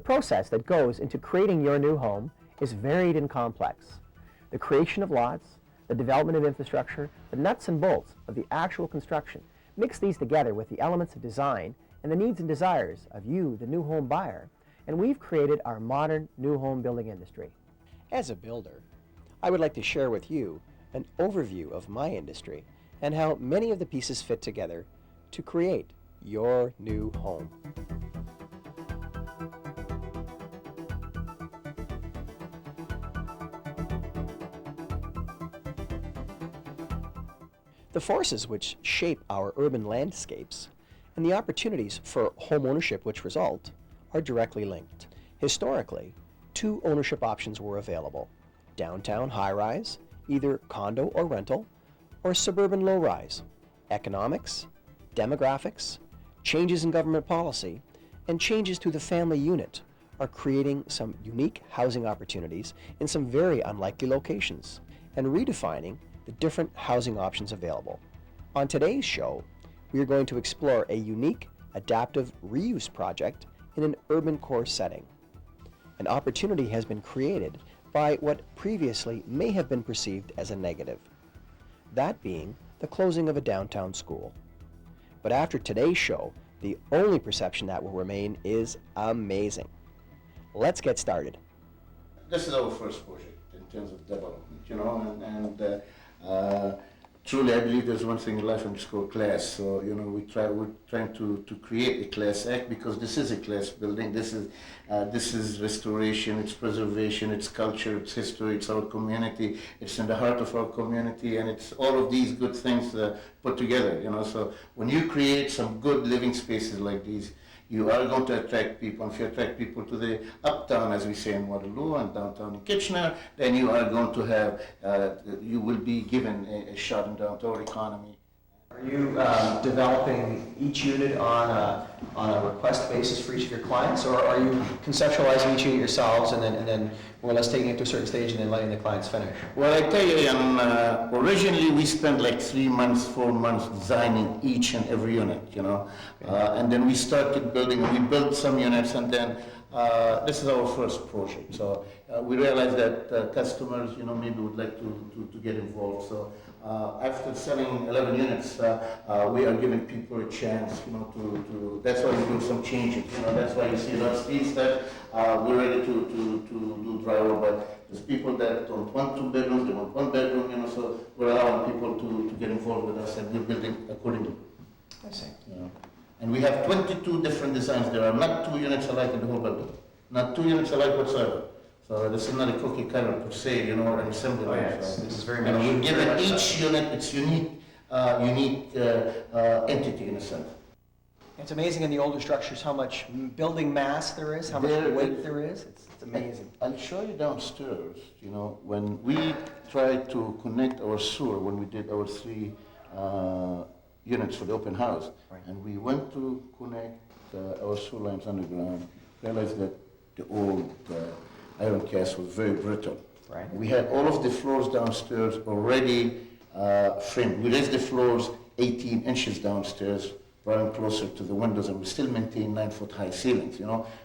process that goes into creating your new home is varied and complex. The creation of lots, the development of infrastructure, the nuts and bolts of the actual construction, mix these together with the elements of design and the needs and desires of you, the new home buyer, and we've created our modern new home building industry. As a builder, I would like to share with you an overview of my industry and how many of the pieces fit together to create your new home. The forces which shape our urban landscapes and the opportunities for home ownership which result are directly linked. Historically, two ownership options were available: downtown high-rise, either condo or rental, or suburban low-rise. Economics, demographics, changes in government policy, and changes to the family unit are creating some unique housing opportunities in some very unlikely locations and redefining the different housing options available. On today's show, we are going to explore a unique adaptive reuse project in an urban core setting. An opportunity has been created by what previously may have been perceived as a negative, that being the closing of a downtown school. But after today's show, the only perception that will remain is amazing. Let's get started. This is our first project in terms of development, and truly I believe there's one thing in life and it's called class. So, we're trying to create a class act, because this is a class building. This is restoration, it's preservation, it's culture, it's history, it's our community, it's in the heart of our community, and it's all of these good things put together, So when you create some good living spaces like these, you are going to attract people. If you attract people to the uptown, as we say in Waterloo, and downtown in Kitchener, then you are going to have, you will be given a shot in downtown economy. Are you developing each unit on a request basis for each of your clients, or are you conceptualizing each unit yourselves and then more or less taking it to a certain stage and then letting the clients finish? Well, I tell you, originally we spent like 3 months, 4 months designing each and every unit, and then we started building. We built some units, and then this is our first project. So we realized that customers, maybe would like to get involved. So after selling 11 units, we are giving people a chance, to. That's why we do some changes. That's why you see a lot of streets that we're ready to do drywall, but there's people that don't want 2 bedrooms, they want 1 bedroom, so we're allowing people to get involved with us, and we're building accordingly. I see. And we have 22 different designs. There are not 2 units alike in the whole building. Not 2 units alike whatsoever. So this is not a cookie cutter per se, or an assembly line. Yes. So, this is very much. We're giving each unit its unique entity in a sense. It's amazing in the older structures how much building mass there is, how much weight there is. It's amazing. I'll show you downstairs, when we tried to connect our sewer, when we did our 3 units for the open house, right, and we went to connect our sewer lines underground, realized that the old iron cast was very brittle. Right. We had all of the floors downstairs already framed. We raised the floors 18 inches downstairs, brought them closer to the windows, and we still maintain 9-foot high ceilings.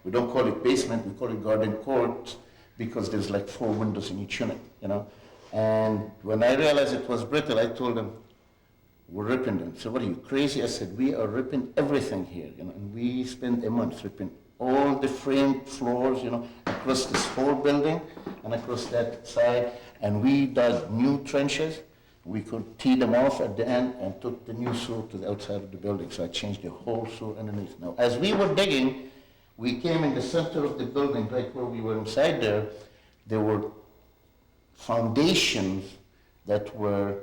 We don't call it basement, we call it garden court, because there's like 4 windows in each unit. And when I realized it was brittle, I told them, we're ripping them. So what are you, crazy? I said, we are ripping everything here, and we spent a month ripping all the framed floors, across this whole building and across that side, and we dug new trenches. We could tee them off at the end and took the new sewer to the outside of the building. So I changed the whole sewer underneath. Now, as we were digging, we came in the center of the building, right where we were inside there were foundations that were,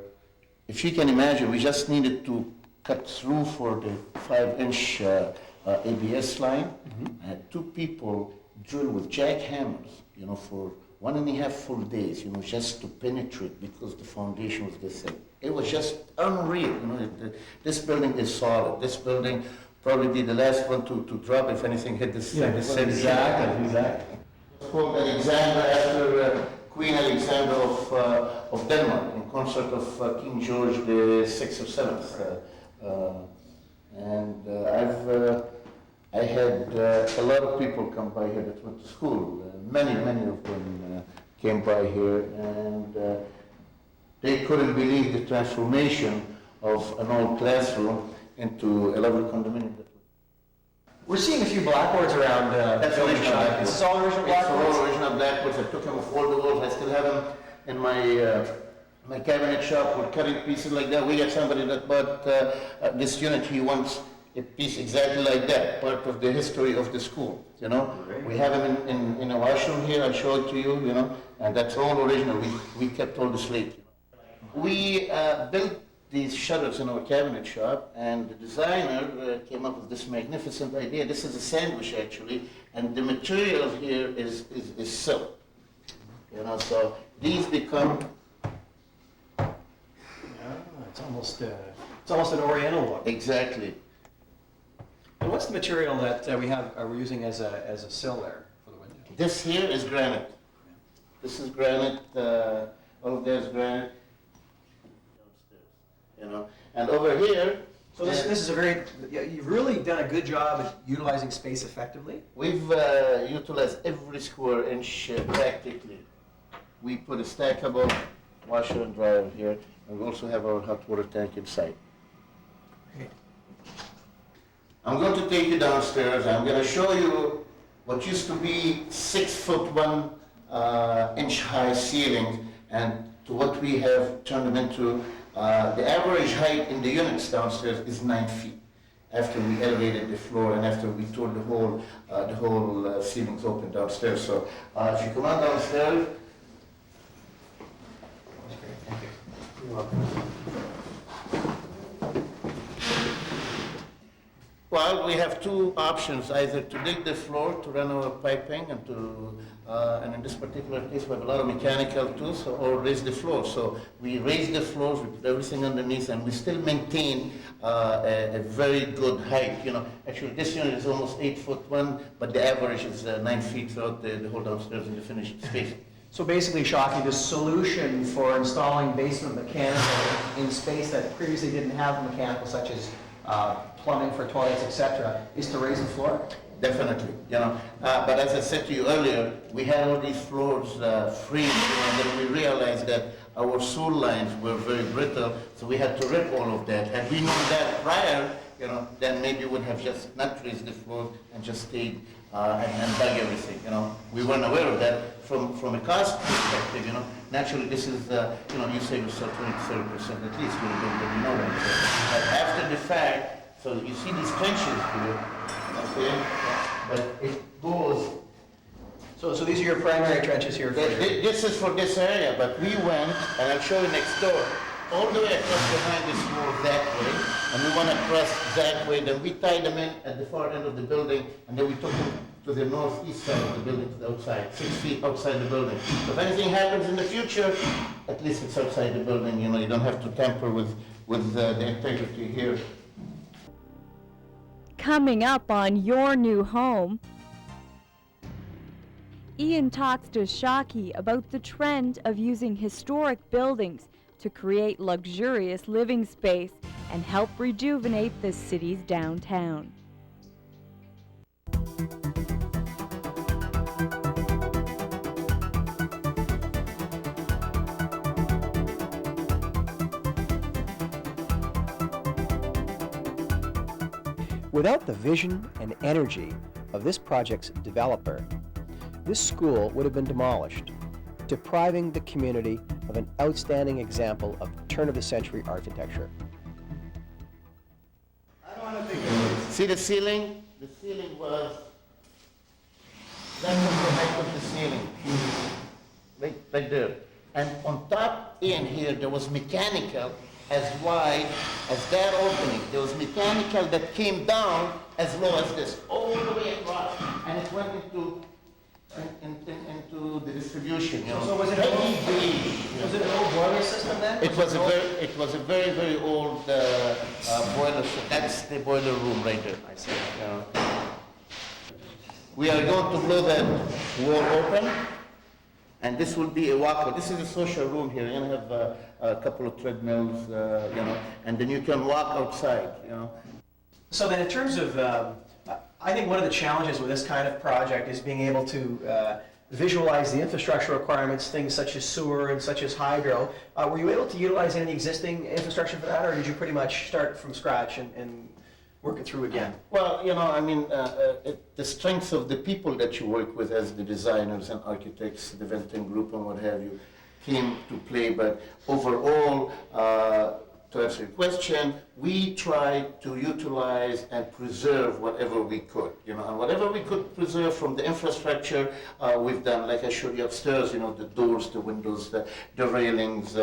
if you can imagine, we just needed to cut through for the 5-inch ABS line. Mm-hmm. I had 2 people drill with jackhammers, for 1.5 full days, just to penetrate, because the foundation was this thick. It was just unreal, this building is solid. This building probably be the last one to drop if anything hit this. Exactly. It's called Alexandra after Queen Alexandra of Denmark, in consort of King George the 6th or 7th. And I had a lot of people come by here that went to school. Many of them came by here, and they couldn't believe the transformation of an old classroom into a lovely condominium. We're seeing a few blackboards around. That's original blackboards. This is all original blackboards? It's all original blackboards. I took them off all the walls. I still have them in my cabinet shop with cutting pieces like that. We got somebody that bought this unit. He wants a piece exactly like that, part of the history of the school, you know. Right. We have them in a washroom here. I'll show it to you, you know, and that's all original. We kept all the slate. We built these shutters in our cabinet shop, and the designer came up with this magnificent idea. This is a sandwich, actually, and the material here is silk, you know, so these become... It's almost an oriental look. Exactly. And what's the material that we're using as a sill there for the window? This here is granite. This is granite. All of there's granite. You know, and over here. So this is a very. You've really done a good job at utilizing space effectively. We've utilized every square inch practically. We put a stackable washer and dryer here, and we also have our hot water tank inside. Okay. I'm going to take you downstairs. I'm going to show you what used to be 6'1" inch high ceilings, and to what we have turned them into. The average height in the units downstairs is 9 feet. After we elevated the floor and after we tore the whole ceilings open downstairs. So if you come on downstairs. That's great. Thank you. You're welcome. Well, we have two options, either to dig the floor to run our piping and in this particular case we have a lot of mechanical tools, or raise the floor. So we raise the floors, we put everything underneath, and we still maintain a very good height. You know, actually this unit is almost 8'1", but the average is 9 feet throughout the whole downstairs in the finished space. So basically, Shawky, the solution for installing basement mechanical in space that previously didn't have mechanical, such as plumbing for toilets, etc., is to raise the floor? Definitely, you know. But as I said to you earlier, we had all these floors free, you know, and then we realized that our sewer lines were very brittle, so we had to rip all of that. Had we known that prior, you know, then maybe we would have just not raised the floor and just stayed and dug everything, you know. We weren't aware of that. From a cost perspective, you know, naturally this is, you know, you save yourself 20 to 30% at least when you know that. But after the fact, so you see these trenches here, okay, but it goes. So these are your primary trenches here? This is for this area, but we went, and I'll show you next door, all the way across behind this wall that way, and we went across that way, then we tied them in at the far end of the building, and then we took them to the northeast side of the building, to the outside, 6 feet outside the building. So if anything happens in the future, at least it's outside the building, you know, you don't have to tamper with the integrity here. Coming up on Your New Home, Ian talks to Shawky about the trend of using historic buildings to create luxurious living space and help rejuvenate the city's downtown. Without the vision and energy of this project's developer, this school would have been demolished, depriving the community of an outstanding example of turn-of-the-century architecture. See the ceiling? The ceiling was, that was the height of the ceiling, right there. And on top in here, there was mechanical as wide as that opening. There was mechanical that came down as low as this, all the way across, and it went into the distribution. You know. So was it an old boiler system then? It was a very, very old boiler. That's the boiler room right there. I see. You know. We are going to blow that wall open, and this will be a walkway. This is a social room here. You're gonna have a couple of treadmills, you know, and then you can walk outside, you know. So then in terms of, I think one of the challenges with this kind of project is being able to visualize the infrastructure requirements, things such as sewer and such as hydro. Were you able to utilize any of the existing infrastructure for that, or did you pretty much start from scratch and work it through again? Well, the strength of the people that you work with as the designers and architects, the Venton Group and what have you, came to play. But overall, to answer your question, we tried to utilize and preserve whatever we could, and whatever we could preserve from the infrastructure, we've done, like I showed you upstairs, the doors, the windows, the railings,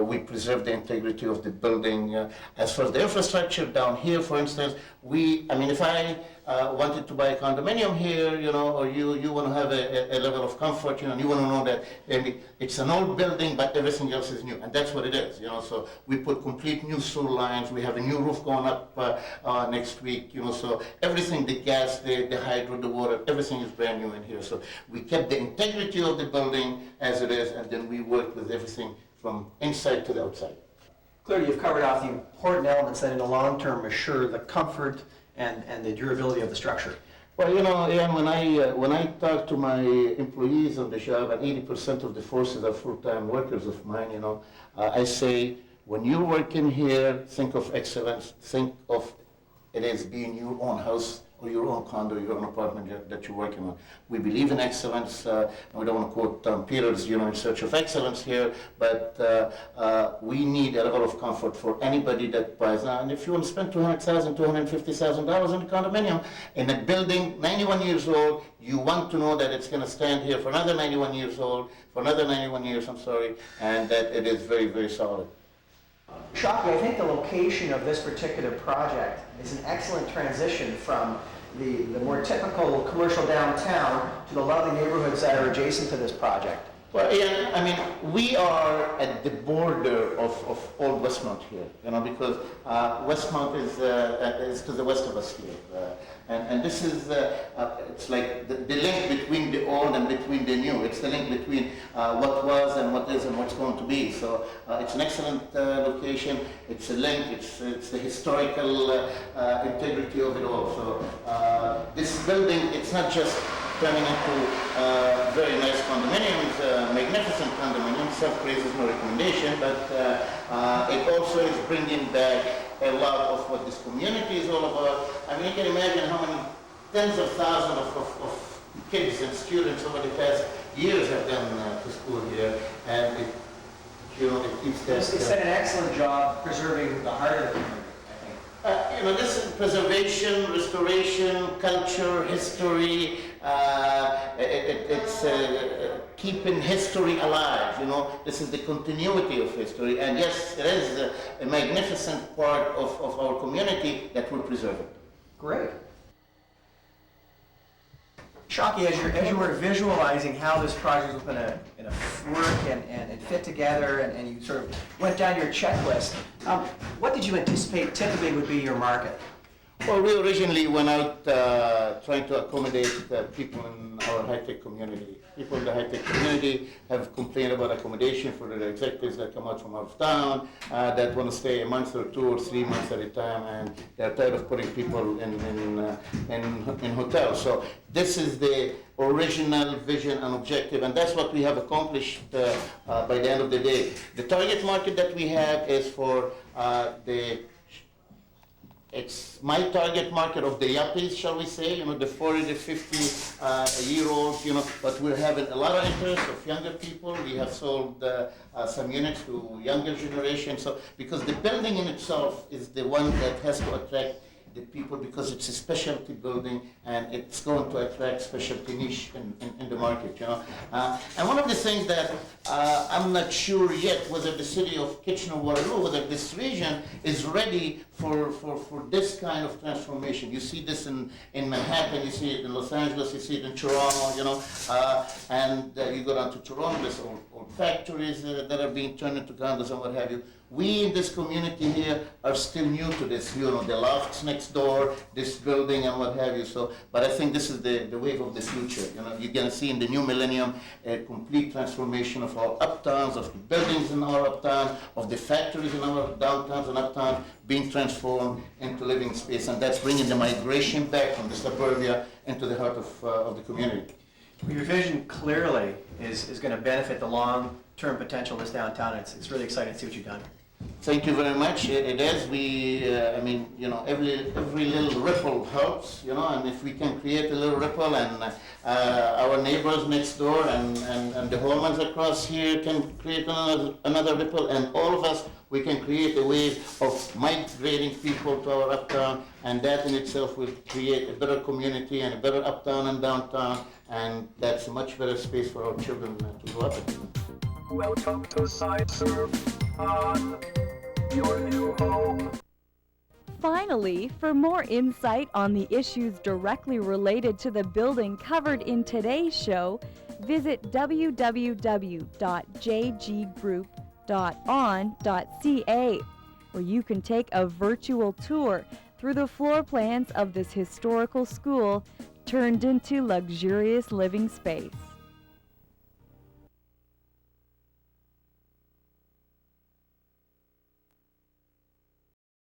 we preserved the integrity of the building. As far as the infrastructure down here, for instance, if I wanted to buy a condominium here, or you want to have a level of comfort, and you want to know that it's an old building, but everything else is new, and that's what it is, so we put complete new sewer lines, we have a new roof going up next week, so everything, the gas, the hydro, the water, everything is brand new in here, so we kept the integrity of the building as it is, and then we worked with everything from inside to the outside. Clearly, you've covered off the important elements that in the long term assure the comfort and the durability of the structure. Well, Ian, when I talk to my employees on the job, and 80% of the forces are full-time workers of mine, I say, when you're working here, think of excellence, think of it as being your own house or your own condo, your own apartment that you're working on. We believe in excellence. We don't want to quote Tom Peters, in search of excellence here, but we need a level of comfort for anybody that buys. And if you want to spend $200,000, $250,000 in a condominium, in a building, 91 years old, you want to know that it's going to stand here for another 91 years old, for another 91 years, and that it is very, very solid. Shawky, I think the location of this particular project is an excellent transition from the more typical commercial downtown to the lovely neighborhoods that are adjacent to this project. Well, Ian, we are at the border of Old Westmount here, because Westmount is to the west of us here. And this is, it's like the link between the old and between the new. It's the link between what was and what is and what's going to be. So it's an excellent location. It's a link. It's the historical integrity of it all. So this building, it's not just turning into very nice condominiums, magnificent condominiums, self-praises, no recommendation, but it also is bringing back a lot of what this community is all about. You can imagine how many tens of thousands of kids and students over the past years have gone to school here, and it keeps that. It's done an excellent job preserving the heart of the community, I think. This is preservation, restoration, culture, history. It's keeping history alive. This is the continuity of history, and yes, it is a magnificent part of our community that we're preserving. Great. Shawky, as you were visualizing how this project was going to work and fit together, and you sort of went down your checklist, what did you anticipate typically would be your market? Well, we originally went out trying to accommodate people in our high-tech community. People in the high-tech community have complained about accommodation for the executives that come out from out of town, that want to stay a month or 2 or 3 months at a time, and they're tired of putting people in hotels. So this is the original vision and objective, and that's what we have accomplished by the end of the day. The target market that we have is for it's my target market of the yuppies, shall we say, the 40 to 50 year olds, but we're having a lot of interest of younger people. We have sold some units to younger generation. So, because the building in itself is the one that has to attract the people, because it's a specialty building and it's going to attract specialty niche in the market, And one of the things that I'm not sure yet whether the city of Kitchener-Waterloo, whether this region is ready for this kind of transformation. You see this in Manhattan, you see it in Los Angeles, you see it in Toronto, and you go down to Toronto, there's old factories that are being turned into condos and what have you. We in this community here are still new to this, you know, the lofts next door, this building and what have you. So, but I think this is the wave of the future. You know, you're going to see in the new millennium a complete transformation of our uptowns, of the buildings in our uptowns, of the factories in our downtowns and uptowns being transformed into living space. And that's bringing the migration back from the suburbia into the heart of the community. Your vision clearly is going to benefit the long-term potential of this downtown. It's really exciting to see what you've done. Thank you very much. It is. I mean, you know, every little ripple helps, you know, and if we can create a little ripple and our neighbors next door and the homeowners across here can create another ripple, and all of us, we can create a wave of migrating people to our uptown, and that in itself will create a better community and a better uptown and downtown, and that's a much better space for our children to grow up in. Welcome to Side Surf on your new home. Finally, for more insight on the issues directly related to the building covered in today's show, visit www.jggroup.on.ca, where you can take a virtual tour through the floor plans of this historical school turned into luxurious living space.